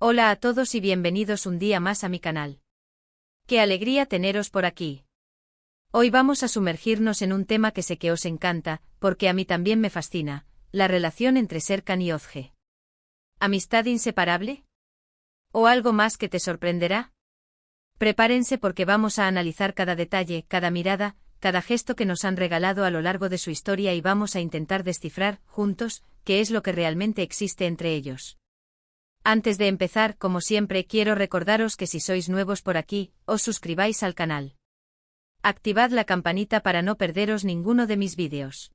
Hola a todos y bienvenidos un día más a mi canal. ¡Qué alegría teneros por aquí! Hoy vamos a sumergirnos en un tema que sé que os encanta, porque a mí también me fascina, la relación entre Serkan y Özge. ¿Amistad inseparable? ¿O algo más que te sorprenderá? Prepárense porque vamos a analizar cada detalle, cada mirada, cada gesto que nos han regalado a lo largo de su historia y vamos a intentar descifrar, juntos, qué es lo que realmente existe entre ellos. Antes de empezar, como siempre, quiero recordaros que si sois nuevos por aquí, os suscribáis al canal. Activad la campanita para no perderos ninguno de mis vídeos.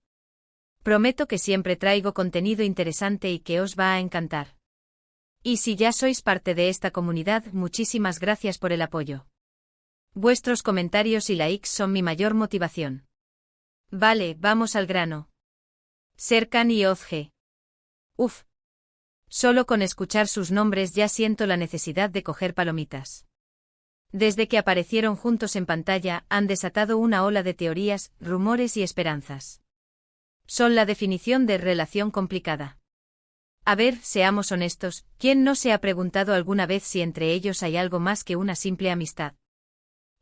Prometo que siempre traigo contenido interesante y que os va a encantar. Y si ya sois parte de esta comunidad, muchísimas gracias por el apoyo. Vuestros comentarios y likes son mi mayor motivación. Vale, vamos al grano. Serkan y Özge. Uf. Solo con escuchar sus nombres ya siento la necesidad de coger palomitas. Desde que aparecieron juntos en pantalla, han desatado una ola de teorías, rumores y esperanzas. Son la definición de relación complicada. A ver, seamos honestos, ¿quién no se ha preguntado alguna vez si entre ellos hay algo más que una simple amistad?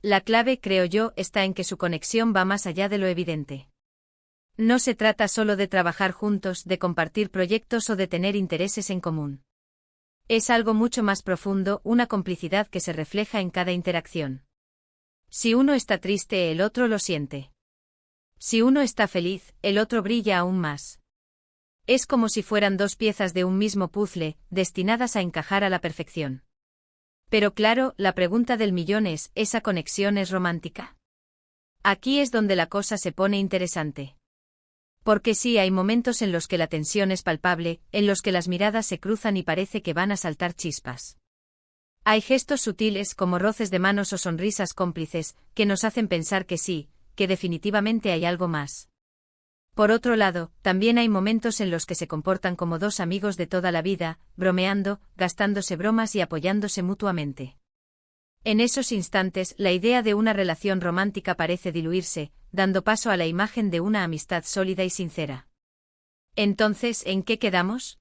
La clave, creo yo, está en que su conexión va más allá de lo evidente. No se trata solo de trabajar juntos, de compartir proyectos o de tener intereses en común. Es algo mucho más profundo, una complicidad que se refleja en cada interacción. Si uno está triste, el otro lo siente. Si uno está feliz, el otro brilla aún más. Es como si fueran dos piezas de un mismo puzzle, destinadas a encajar a la perfección. Pero claro, la pregunta del millón es, ¿esa conexión es romántica? Aquí es donde la cosa se pone interesante. Porque sí, hay momentos en los que la tensión es palpable, en los que las miradas se cruzan y parece que van a saltar chispas. Hay gestos sutiles como roces de manos o sonrisas cómplices, que nos hacen pensar que sí, que definitivamente hay algo más. Por otro lado, también hay momentos en los que se comportan como dos amigos de toda la vida, bromeando, gastándose bromas y apoyándose mutuamente. En esos instantes, la idea de una relación romántica parece diluirse, dando paso a la imagen de una amistad sólida y sincera. Entonces, ¿en qué quedamos?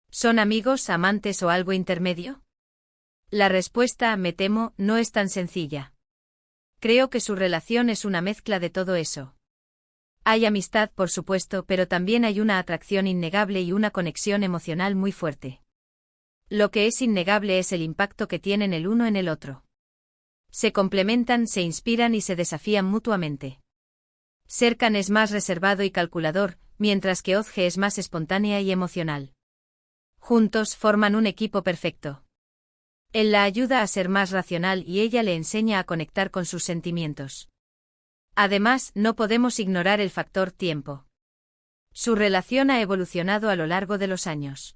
¿Son amigos, amantes o algo intermedio? La respuesta, me temo, no es tan sencilla. Creo que su relación es una mezcla de todo eso. Hay amistad, por supuesto, pero también hay una atracción innegable y una conexión emocional muy fuerte. Lo que es innegable es el impacto que tienen el uno en el otro. Se complementan, se inspiran y se desafían mutuamente. Serkan es más reservado y calculador, mientras que Özge es más espontánea y emocional. Juntos forman un equipo perfecto. Él la ayuda a ser más racional y ella le enseña a conectar con sus sentimientos. Además, no podemos ignorar el factor tiempo. Su relación ha evolucionado a lo largo de los años.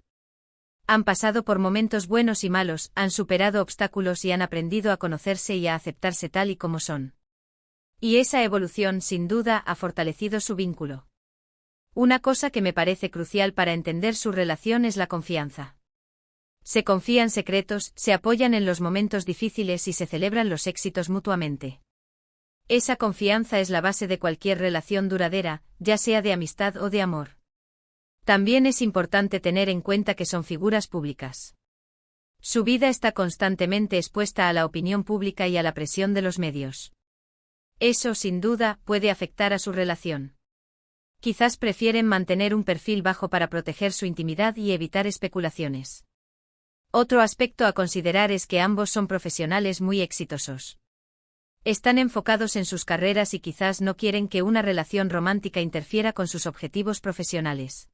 Han pasado por momentos buenos y malos, han superado obstáculos y han aprendido a conocerse y a aceptarse tal y como son. Y esa evolución, sin duda, ha fortalecido su vínculo. Una cosa que me parece crucial para entender su relación es la confianza. Se confían secretos, se apoyan en los momentos difíciles y se celebran los éxitos mutuamente. Esa confianza es la base de cualquier relación duradera, ya sea de amistad o de amor. También es importante tener en cuenta que son figuras públicas. Su vida está constantemente expuesta a la opinión pública y a la presión de los medios. Eso, sin duda, puede afectar a su relación. Quizás prefieren mantener un perfil bajo para proteger su intimidad y evitar especulaciones. Otro aspecto a considerar es que ambos son profesionales muy exitosos. Están enfocados en sus carreras y quizás no quieren que una relación romántica interfiera con sus objetivos profesionales.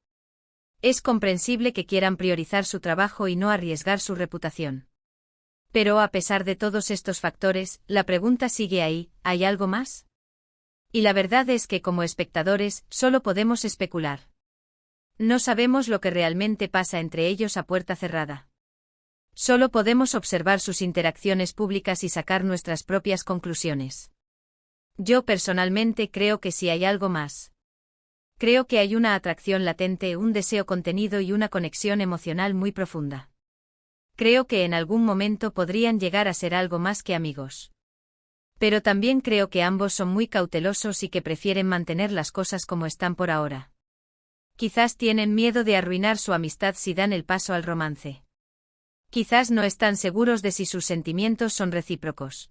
Es comprensible que quieran priorizar su trabajo y no arriesgar su reputación. Pero a pesar de todos estos factores, la pregunta sigue ahí, ¿hay algo más? Y la verdad es que como espectadores, solo podemos especular. No sabemos lo que realmente pasa entre ellos a puerta cerrada. Solo podemos observar sus interacciones públicas y sacar nuestras propias conclusiones. Yo personalmente creo que sí hay algo más. Creo que hay una atracción latente, un deseo contenido y una conexión emocional muy profunda. Creo que en algún momento podrían llegar a ser algo más que amigos. Pero también creo que ambos son muy cautelosos y que prefieren mantener las cosas como están por ahora. Quizás tienen miedo de arruinar su amistad si dan el paso al romance. Quizás no están seguros de si sus sentimientos son recíprocos.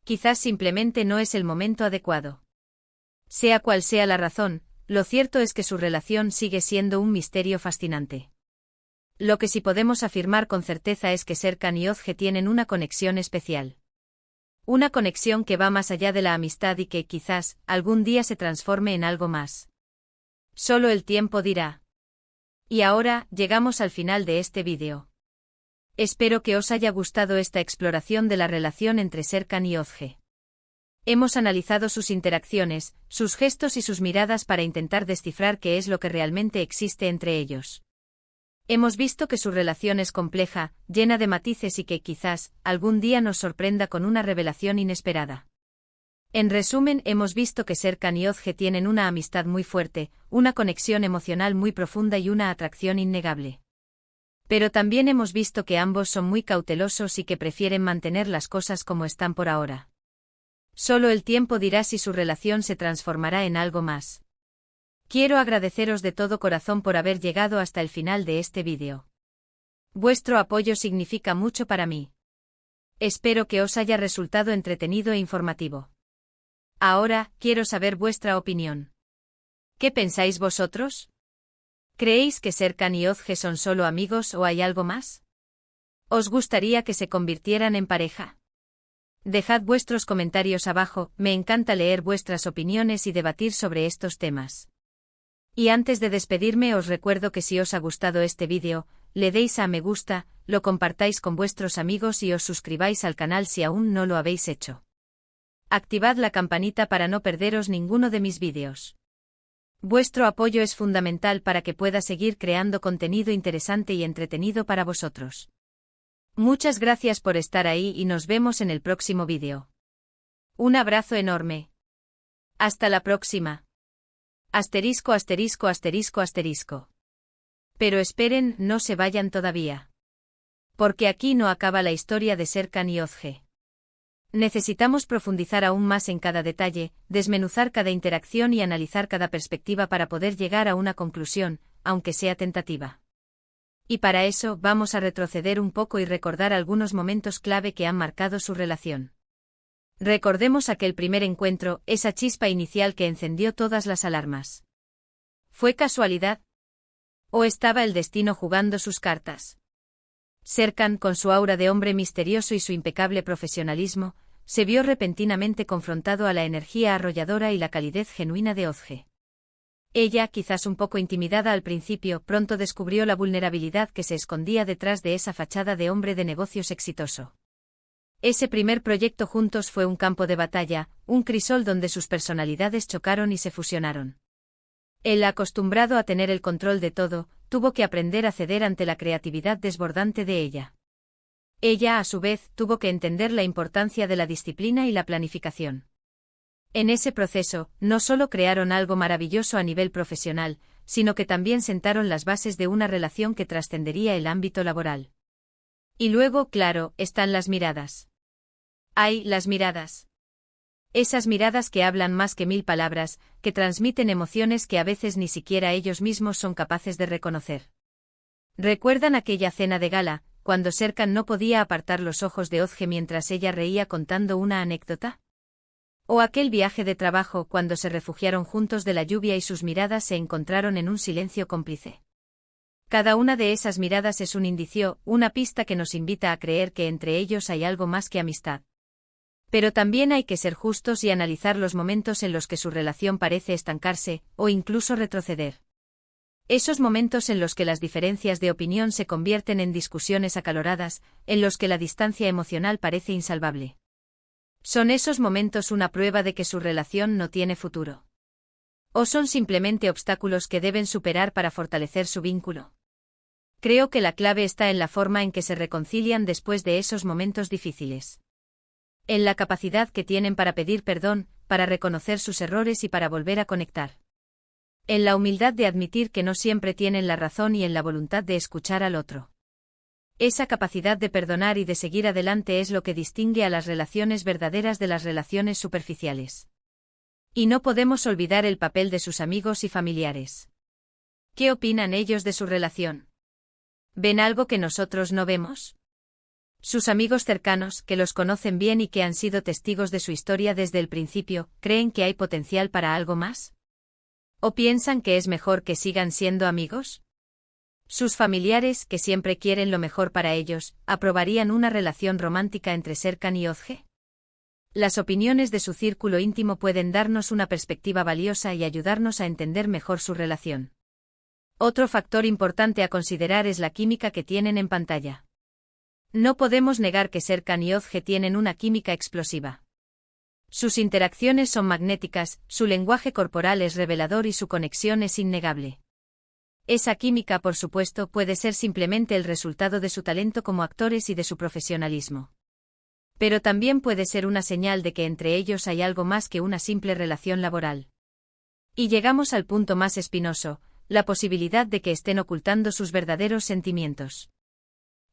Quizás simplemente no es el momento adecuado. Sea cual sea la razón, lo cierto es que su relación sigue siendo un misterio fascinante. Lo que sí podemos afirmar con certeza es que Serkan y Özge tienen una conexión especial. Una conexión que va más allá de la amistad y que, quizás, algún día se transforme en algo más. Solo el tiempo dirá. Y ahora, llegamos al final de este vídeo. Espero que os haya gustado esta exploración de la relación entre Serkan y Özge. Hemos analizado sus interacciones, sus gestos y sus miradas para intentar descifrar qué es lo que realmente existe entre ellos. Hemos visto que su relación es compleja, llena de matices y que quizás, algún día nos sorprenda con una revelación inesperada. En resumen, hemos visto que Serkan y Özge tienen una amistad muy fuerte, una conexión emocional muy profunda y una atracción innegable. Pero también hemos visto que ambos son muy cautelosos y que prefieren mantener las cosas como están por ahora. Solo el tiempo dirá si su relación se transformará en algo más. Quiero agradeceros de todo corazón por haber llegado hasta el final de este vídeo. Vuestro apoyo significa mucho para mí. Espero que os haya resultado entretenido e informativo. Ahora, quiero saber vuestra opinión. ¿Qué pensáis vosotros? ¿Creéis que Serkan y Özge son solo amigos o hay algo más? ¿Os gustaría que se convirtieran en pareja? Dejad vuestros comentarios abajo, me encanta leer vuestras opiniones y debatir sobre estos temas. Y antes de despedirme os recuerdo que si os ha gustado este vídeo, le deis a me gusta, lo compartáis con vuestros amigos y os suscribáis al canal si aún no lo habéis hecho. Activad la campanita para no perderos ninguno de mis vídeos. Vuestro apoyo es fundamental para que pueda seguir creando contenido interesante y entretenido para vosotros. Muchas gracias por estar ahí y nos vemos en el próximo vídeo. Un abrazo enorme. Hasta la próxima. Asterisco asterisco asterisco asterisco. Pero esperen, no se vayan todavía. Porque aquí no acaba la historia de Serkan y Özge. Necesitamos profundizar aún más en cada detalle, desmenuzar cada interacción y analizar cada perspectiva para poder llegar a una conclusión, aunque sea tentativa. Y para eso vamos a retroceder un poco y recordar algunos momentos clave que han marcado su relación. Recordemos aquel primer encuentro, esa chispa inicial que encendió todas las alarmas. ¿Fue casualidad? ¿O estaba el destino jugando sus cartas? Serkan, con su aura de hombre misterioso y su impecable profesionalismo, se vio repentinamente confrontado a la energía arrolladora y la calidez genuina de Özge. Ella, quizás un poco intimidada al principio, pronto descubrió la vulnerabilidad que se escondía detrás de esa fachada de hombre de negocios exitoso. Ese primer proyecto juntos fue un campo de batalla, un crisol donde sus personalidades chocaron y se fusionaron. Él, acostumbrado a tener el control de todo, tuvo que aprender a ceder ante la creatividad desbordante de ella. Ella, a su vez, tuvo que entender la importancia de la disciplina y la planificación. En ese proceso, no solo crearon algo maravilloso a nivel profesional, sino que también sentaron las bases de una relación que trascendería el ámbito laboral. Y luego, claro, están las miradas. ¡Ay, las miradas! Esas miradas que hablan más que 1000 palabras, que transmiten emociones que a veces ni siquiera ellos mismos son capaces de reconocer. ¿Recuerdan aquella cena de gala, cuando Serkan no podía apartar los ojos de Özge mientras ella reía contando una anécdota? ¿O aquel viaje de trabajo cuando se refugiaron juntos de la lluvia y sus miradas se encontraron en un silencio cómplice? Cada una de esas miradas es un indicio, una pista que nos invita a creer que entre ellos hay algo más que amistad. Pero también hay que ser justos y analizar los momentos en los que su relación parece estancarse, o incluso retroceder. Esos momentos en los que las diferencias de opinión se convierten en discusiones acaloradas, en los que la distancia emocional parece insalvable. ¿Son esos momentos una prueba de que su relación no tiene futuro? ¿O son simplemente obstáculos que deben superar para fortalecer su vínculo? Creo que la clave está en la forma en que se reconcilian después de esos momentos difíciles. En la capacidad que tienen para pedir perdón, para reconocer sus errores y para volver a conectar. En la humildad de admitir que no siempre tienen la razón y en la voluntad de escuchar al otro. Esa capacidad de perdonar y de seguir adelante es lo que distingue a las relaciones verdaderas de las relaciones superficiales. Y no podemos olvidar el papel de sus amigos y familiares. ¿Qué opinan ellos de su relación? ¿Ven algo que nosotros no vemos? Sus amigos cercanos, que los conocen bien y que han sido testigos de su historia desde el principio, ¿creen que hay potencial para algo más? ¿O piensan que es mejor que sigan siendo amigos? Sus familiares, que siempre quieren lo mejor para ellos, ¿aprobarían una relación romántica entre Serkan y Özge? Las opiniones de su círculo íntimo pueden darnos una perspectiva valiosa y ayudarnos a entender mejor su relación. Otro factor importante a considerar es la química que tienen en pantalla. No podemos negar que Serkan y Özge tienen una química explosiva. Sus interacciones son magnéticas, su lenguaje corporal es revelador y su conexión es innegable. Esa química, por supuesto, puede ser simplemente el resultado de su talento como actores y de su profesionalismo. Pero también puede ser una señal de que entre ellos hay algo más que una simple relación laboral. Y llegamos al punto más espinoso, la posibilidad de que estén ocultando sus verdaderos sentimientos.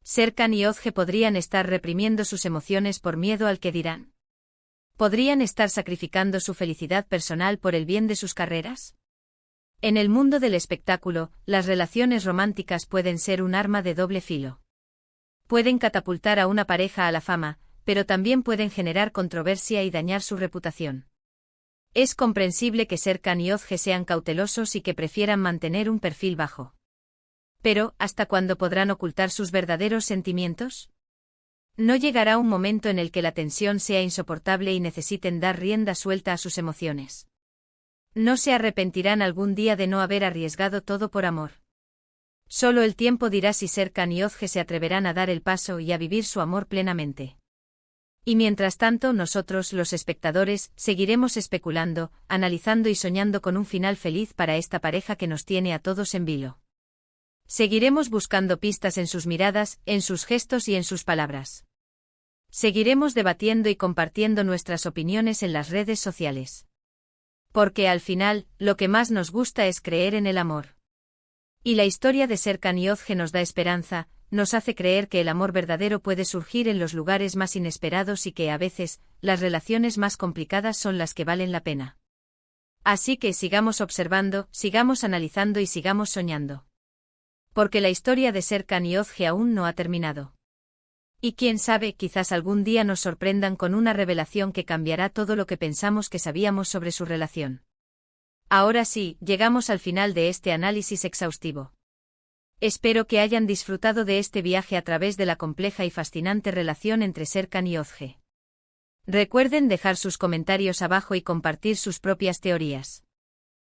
Serkan y Özge podrían estar reprimiendo sus emociones por miedo al que dirán. ¿Podrían estar sacrificando su felicidad personal por el bien de sus carreras? En el mundo del espectáculo, las relaciones románticas pueden ser un arma de doble filo. Pueden catapultar a una pareja a la fama, pero también pueden generar controversia y dañar su reputación. Es comprensible que Serkan y Özge sean cautelosos y que prefieran mantener un perfil bajo. Pero, ¿hasta cuándo podrán ocultar sus verdaderos sentimientos? ¿No llegará un momento en el que la tensión sea insoportable y necesiten dar rienda suelta a sus emociones? ¿No se arrepentirán algún día de no haber arriesgado todo por amor? Solo el tiempo dirá si Serkan y Özge se atreverán a dar el paso y a vivir su amor plenamente. Y mientras tanto nosotros, los espectadores, seguiremos especulando, analizando y soñando con un final feliz para esta pareja que nos tiene a todos en vilo. Seguiremos buscando pistas en sus miradas, en sus gestos y en sus palabras. Seguiremos debatiendo y compartiendo nuestras opiniones en las redes sociales. Porque al final, lo que más nos gusta es creer en el amor. Y la historia de Serkan y Özge nos da esperanza, nos hace creer que el amor verdadero puede surgir en los lugares más inesperados y que a veces, las relaciones más complicadas son las que valen la pena. Así que sigamos observando, sigamos analizando y sigamos soñando. Porque la historia de Serkan y Özge aún no ha terminado. Y quién sabe, quizás algún día nos sorprendan con una revelación que cambiará todo lo que pensamos que sabíamos sobre su relación. Ahora sí, llegamos al final de este análisis exhaustivo. Espero que hayan disfrutado de este viaje a través de la compleja y fascinante relación entre Serkan y Özge. Recuerden dejar sus comentarios abajo y compartir sus propias teorías.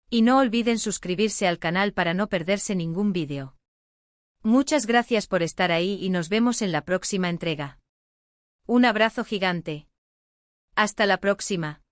Y no olviden suscribirse al canal para no perderse ningún vídeo. Muchas gracias por estar ahí y nos vemos en la próxima entrega. Un abrazo gigante. Hasta la próxima.